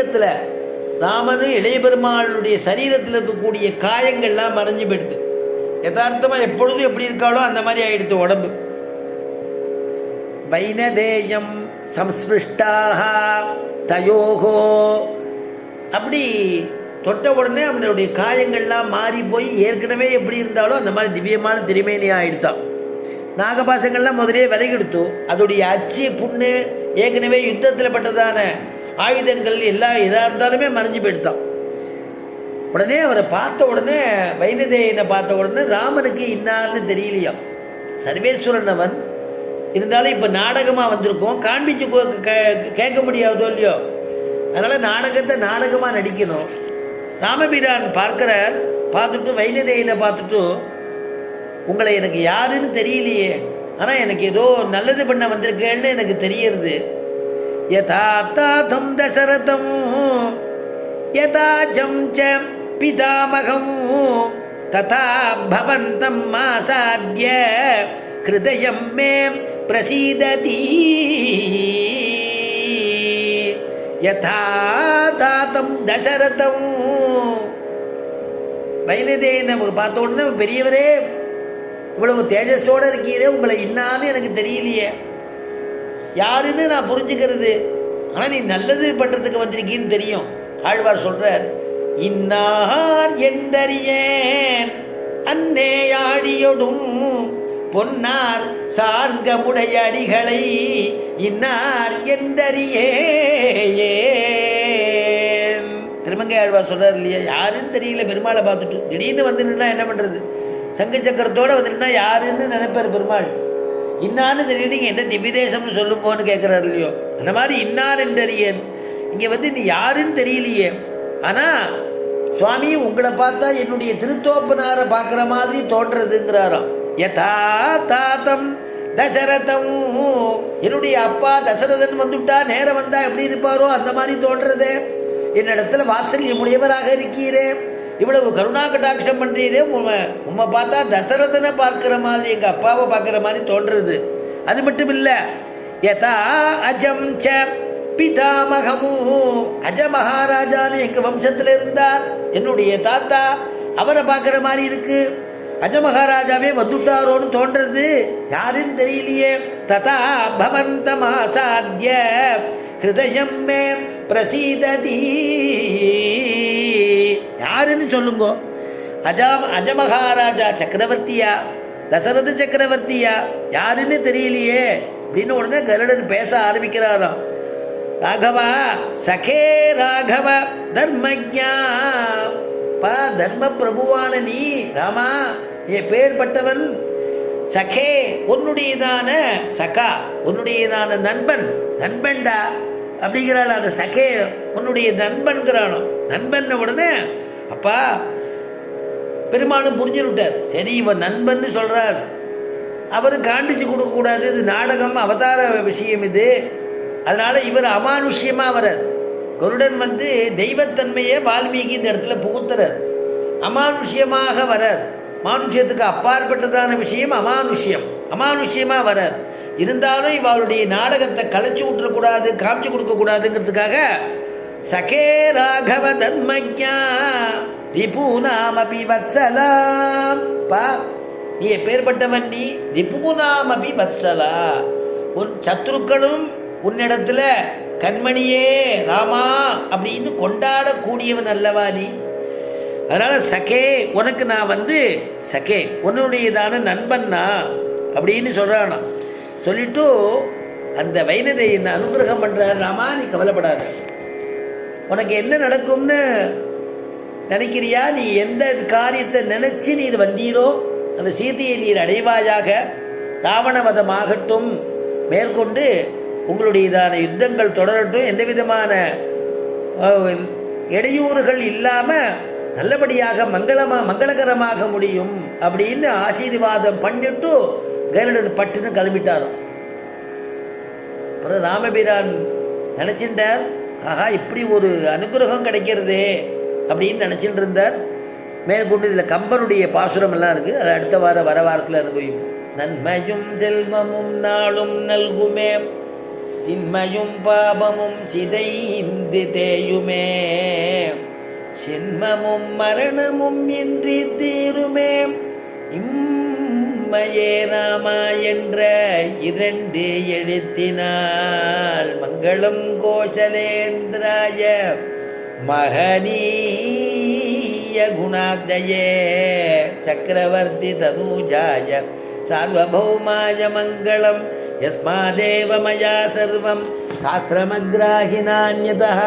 சரீரத்தில் ராமனும் இளைய பெருமாளுடைய சரீரத்தில் இருக்கக்கூடிய காயங்கள்லாம் மறைஞ்சு போயிடுது. யதார்த்தமாக எப்பொழுதும் எப்படி இருக்காளோ அந்த மாதிரி ஆயிடுத்து உடம்பு. வைனதேயம் சம்ஸ்பிருஷ்டாக தயோகோ, அப்படி தொட்ட உடனே அவனுடைய காயங்கள்லாம் மாறி போய் ஏற்கனவே எப்படி இருந்தாலும் அந்த மாதிரி திவ்யமான திருமேனியாக ஆயிடுத்தான். நாகபாசங்கள்லாம் முதலே விலகெடுத்து அதோடைய அச்சு புண்ணு ஏற்கனவே யுத்தத்தில் பட்டதான ஆயுதங்கள் எல்லாம் எதாக இருந்தாலுமே மறைஞ்சு போயிடுத்தான். உடனே அவரை பார்த்த உடனே வைனதேயனை பார்த்த உடனே ராமனுக்கு இன்னார்னு தெரியலையாம். சர்வேஸ்வரன் அவன் இருந்தாலும் இப்போ நாடகமாக வந்திருக்கோம், காண்பிச்சு கேட்க முடியாதோ இல்லையோ, அதனால் நாடகத்தை நாடகமாக நடிக்கணும். ராமபிரான் பார்க்கிறார். பார்த்துட்டு வைனதேயனை பார்த்துட்டு, உங்களை எனக்கு யாருன்னு தெரியலையே, ஆனால் எனக்கு ஏதோ நல்லது பண்ண வந்திருக்கேன்னு எனக்கு தெரியறது. யதா தாத்தம் தசரதம் யதா ஜம் ச பிதாமகம் ததா பவந்தம் ஆசாத்ய ஹிருதயம் மே பிரசீததி. யதா தாத்தம் தசரதம், வைனதேயனை பார்த்த உடனே, பெரியவரே இவ்வளவு தேஜஸோடு இருக்கீரே, உங்களை இன்னான்னு எனக்கு தெரியலையே, யாருன்னு நான் புரிஞ்சுக்கிறது, ஆனால் நீ நல்லது பண்ணுறதுக்கு வந்திருக்கீன்னு தெரியும். ஆழ்வார் சொல்கிறார், இன்னார் என்றறியேன் அன்னேயாழியொடும் பொன்னார் சார்கமுடைய அடிகளை இன்னார் என்றறியேன். திருமங்கை ஆழ்வார் சொல்கிறார் இல்லையா, யாருன்னு தெரியல பெருமாளை பார்த்துட்டு திடீர்னு வந்து நின்னா என்ன பண்ணுறது, சங்க சக்கரத்தோடு வந்து நின்னா யாருன்னு நினைப்பார் பெருமாள். இன்னான்னு தெரியுங்க, என்ன திவ்யதேசம்னு சொல்லுங்கோன்னு கேட்குறாரு இல்லையோ, அந்த மாதிரி இன்னார் என்றறியேன். இங்கே வந்து நீ யாருன்னு தெரியலையே, ஆனால் சுவாமி உங்களை பார்த்தா என்னுடைய திருத்தோப்பனாரை பார்க்குற மாதிரி தோன்றதுங்கிறாராம். யதா தாத்தம் தசரதம், என்னுடைய அப்பா தசரதன் வந்துவிட்டா நேரம் வந்தால் எப்படி இருப்பாரோ அந்த மாதிரி தோன்றதே. என்னிடத்துல வாத்சல்யமுடையவராக இருக்கீரே, இவ்வளவு கருணா கடாட்சம் பண்ணுறீரே, உம்மை பார்த்தா தசரதனை பார்க்குற மாதிரி எங்கள் அப்பாவை பார்க்குற மாதிரி தோன்றுறது. அது மட்டும் இல்லை, யதா அஜம் ச பிதாமகமும், அஜ மகாராஜான்னு எங்கள் வம்சத்தில் இருந்தார், என்னுடைய தாத்தா அவரை பார்க்குற மாதிரி இருக்கு. அஜ மகாராஜாவே வந்துட்டாரோன்னு தோன்றது, யாருன்னு தெரியலையே. ததா பவந்தமாசாத்ய ஹிருதயம் மே பிரசீததி, யாருன்னு சொல்லுங்க. அஜமகாராஜா சக்கரவர்த்தியா, தசரத சக்கரவர்த்தியா, யாருன்னு தெரியலையே அப்படின்னு உடனே கருடன் பேச ஆரம்பிக்கிறாராம். ராகவா சகே ராகவ தர்மஜா, பா தர்ம பிரபுவான நீ ராமா, என் பேர்பட்டவன். சகே உன்னுடையதான சகா, உன்னுடையதான நண்பன், நண்பன்டா அப்படிங்கிறாள். அந்த சகே உன்னுடைய நண்பன்கிறானோ, நண்பன் உடனே அப்பா பெருமாளும் புரிஞ்சுட்டார். சரி இவன் நண்பன்னு சொல்கிறார், அவரு காண்பிச்சு கொடுக்கக்கூடாது, இது நாடகம் அவதார விஷயம் இது, அதனால் இவர் அமானுஷ்யமாக வரார். கருடன் வந்து தெய்வத்தன்மையை வால்மீகி இந்த இடத்துல புகுத்துறார், அமானுஷ்யமாக வரார். மானுஷ்யத்துக்கு அப்பாற்பட்டதான விஷயம் அமானுஷ்யம், அமானுஷ்யமாக வரார். இருந்தாலும் இவளுடைய நாடகத்தை கலைச்சி விட்டுறக்கூடாது, காமிச்சு கொடுக்கக்கூடாதுங்கிறதுக்காக சகே ராகவ தர்மஜா ரிபூனாமபி வத்சலாம், பா நீ எப்பேற்பட்டவன், நீ ரிபூனாமபி வத்சலா, உன் சத்ருக்களும் உன்னிடத்துல கண்மணியே ராமா அப்படின்னு கொண்டாடக்கூடியவன் அல்லவா நீ. அதனால் சகே உனக்கு நான் வந்து சகே உன்னுடையதான நண்பன்னா அப்படின்னு சொல்கிறானா. சொல்லிட்டு அந்த வைனதேயனை அனுகிரகம் பண்ணுறார். ராமா நீ கவலைப்படாத, உனக்கு என்ன நடக்கும்னு நினைக்கிறியா, நீ எந்த காரியத்தை நினச்சி நீர் வந்தீரோ அந்த சீதையை நீர் அடைவாயாக, ராவணவதமாகட்டும், மேற்கொண்டு உங்களுடையதான யுத்தங்கள் தொடரட்டும், எந்த விதமான இடையூறுகள் இல்லாமல் நல்லபடியாக மங்களகரமாக முடியும் அப்படின்னு ஆசீர்வாதம் பண்ணிட்டு கருடன் பட்டுன்னு கிளம்பிட்டாராம். அப்புறம் ராமபிரான் நினச்சிட்டார், ஆஹா இப்படி ஒரு அனுகிரகம் கிடைக்கிறதே அப்படின்னு நினச்சிட்டு இருந்தார். மேற்கொண்டு இதில் கம்பனுடைய பாசுரம் எல்லாம் இருக்குது, அது அடுத்த வர வாரத்தில் அனுபவிப்போம். நன்மையும் செல்வமும் நாளும் நல்குமே, தின்மையும் பாபமும் சிதைந்த வந்து தேயுமே, சின்மமும் மரணமும் இன்றி தீருமே, இம்மையே ராமா என்ற 2 எழுத்தினால் மங்களம் கோசலேந்திராய மகனீய குணாதயே சக்கரவர்த்தி தனூஜாய சார்வபௌமாய மங்களம் யஸ்மாதேவ மயா சர்வம் சாஸ்திரமக்ராஹினான்யதः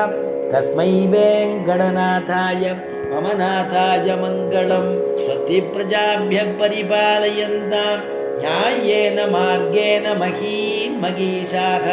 தஸ்மை வேங்கடநாதாய மம நாதாய மங்களம். ஸ்வஸ்தி பிரஜாभ्यः பரிபாலயந்தாம் ஞாயேன மார்கேண மகீம் மகீஷாः